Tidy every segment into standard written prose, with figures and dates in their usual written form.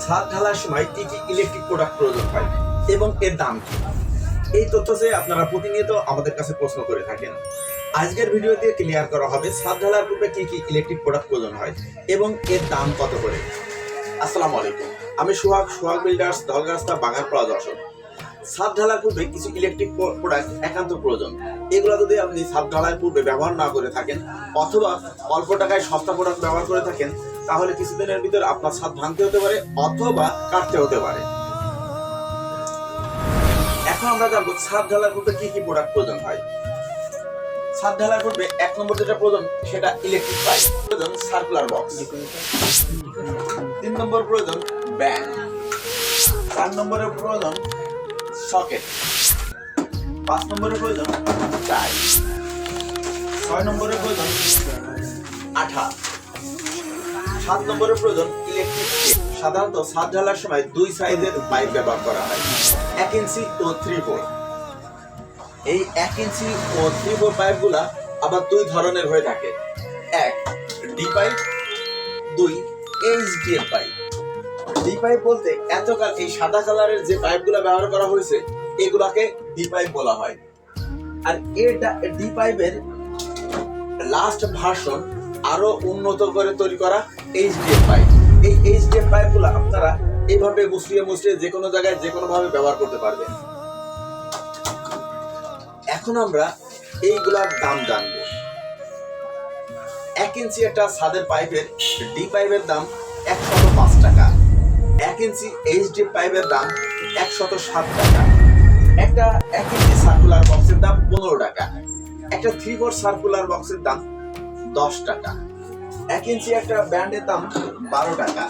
ছাদ ঢালার সময় কি কি ইলেকট্রিক প্রোডাক্ট প্রয়োজন হয় এবং এর দাম কি, এই তথ্য চেয়ে আপনারা প্রতিনিয়ত আমাদের কাছে প্রশ্ন করে থাকেন। আজকের ভিডিওতে ক্লিয়ার করা হবে ছাদ ঢালার পূর্বে কি কি ইলেকট্রিক প্রোডাক্ট প্রয়োজন হয় এবং এর দাম কত করে। আসসালামু আলাইকুম, আমি সোহাগ বিল্ডার্স, ধলগা রাস্তা, বাগারপাড়া, যশোর। ছাদ ঢালার পূর্বে কিছু ইলেকট্রিক প্রোডাক্ট একান্ত প্রয়োজন। এগুলো যদি আপনি ছাদ ঢালার পূর্বে ব্যবহার না করে থাকেন অথবা অল্প টাকায় সস্তা প্রোডাক্ট ব্যবহার করে থাকেন, তাহলে কিছুদিনের ভিতর আপনার ছাদ ভাঙতে হতে পারে অথবা কাটতে হতে পারে। এখন আমরা জানবো ছাদ ঢালার পূর্বে কি কি প্রোডাক্ট প্রয়োজন হয়। ছাদ ঢালার পূর্বে 1 নম্বর যেটা প্রয়োজন সেটা ইলেকট্রিক পাইপ প্রয়োজন, সার্কুলার বক্স। 3 নম্বর প্রয়োজন ব্যাং। 4 নম্বরের প্রয়োজন সকেট। 5 নম্বরের প্রয়োজন টাই। 6 নম্বরের প্রয়োজন আঠা। 7 নম্বরের প্রয়োজন ইলেকট্রিক টেপ। সাধারণত ছাদ ঢালার সময় 2 সাইজের পাইপ ব্যবহার করা হয়, 1 ইঞ্চি ও 3/4। এই 1 ইঞ্চি ও 3/4 পাইপগুলা আবার 2 ধরনের হয়ে থাকে। 1 D pipe, 2 HDF pipe. D pipe বলতে এতকাল এই সাদা কালারের যে পাইপগুলো ব্যবহার করা হয়েছে এগুলাকে ডি পাইপ বলা হয়। আর এটা ডি পাইপের লাস্ট ভার্সন আরো উন্নত করে তৈরি করা এইচডিএফ পাইপ। এই এইচডিএফ পাইপগুলো আপনারা এইভাবে মুছড়িয়ে যে কোনো জায়গায় যে কোনো ভাবে ব্যবহার করতে পারবেন। এখন আমরা এইগুলার দাম জানবো। 1 ইঞ্চি একটা ছাদের পাইপের ডি পাইপের দাম 105 টাকা। 1 ইঞ্চি এইচডি পাইপের দাম 107 টাকা। একটা 1 ইঞ্চি সার্কুলার বক্সের দাম 15 টাকা। একটা 3/4 সার্কুলার বক্সের দাম 10 টাকা। 1 ইঞ্চি একটা ব্যান্ডের দাম 12 টাকা।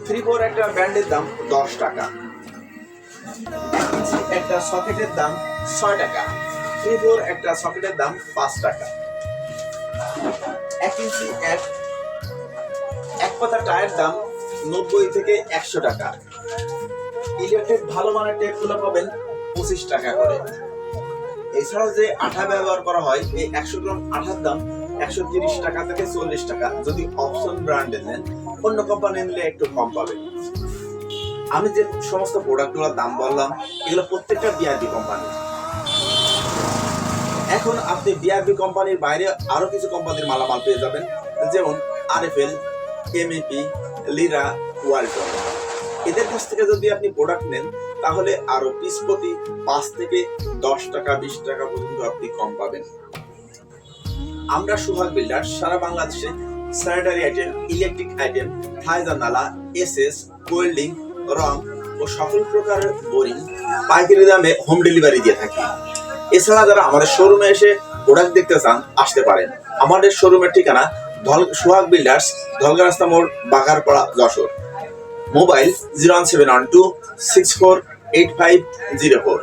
3/4 একটা ব্যান্ডের দাম 10 টাকা। 1 ইঞ্চি একটা সকেটের দাম 6 টাকা। 3/4 একটা সকেটের দাম 5 টাকা। 1 ইঞ্চি এক পাতা টায়ার দাম 90 থেকে 100 টাকা। ইলেকট্রিক ভালো মানের টেপগুলো পাবেন 25 টাকা করে। এছাড়াও যে আঠা ব্যবহার করা হয় এই 100 গ্রাম আঠার দাম 130 টাকা থেকে 40 টাকা। যদি অপশন ব্র্যান্ডের নেন, অন্য কোম্পানি নিলে একটু কম পাবেন। আমি যে সমস্ত প্রোডাক্টগুলোর দাম বললাম এগুলো প্রত্যেকটা বিআরবি কোম্পানি। এখন আপনি বিআরবি কোম্পানির বাইরে আরো কিছু কোম্পানির মালামাল পেয়ে যাবেন, যেমন আরএফএল, এমএপি, লিরা, ওয়ালটন। এদের কাছ থেকে যদি আপনি প্রোডাক্ট নেন তাহলে আরো পিস প্রতি 5 থেকে 10 টাকা 20 টাকা পর্যন্ত আপনি কম পাবেন। আমরা সোহাগ বিল্ডার সারা বাংলাদেশে স্যানিটারি আইটেম, ইলেকট্রিক আইটেম, থাই জানালা, এসএস, ওয়েল্ডিং, রং ও সকল প্রকারের বোরিং পাইকারি দামে হোম ডেলিভারি দিয়ে থাকি। এছাড়া যারা আমাদের শোরুমে এসে প্রোডাক্ট দেখতে চান আসতে পারেন। আমাদের শোরুমের ঠিকানা সোহাগ বিল্ডার্স, ধলগা রাস্তা মোড়, বাগারপাড়া, যশোর। মোবাইল 01712 648504।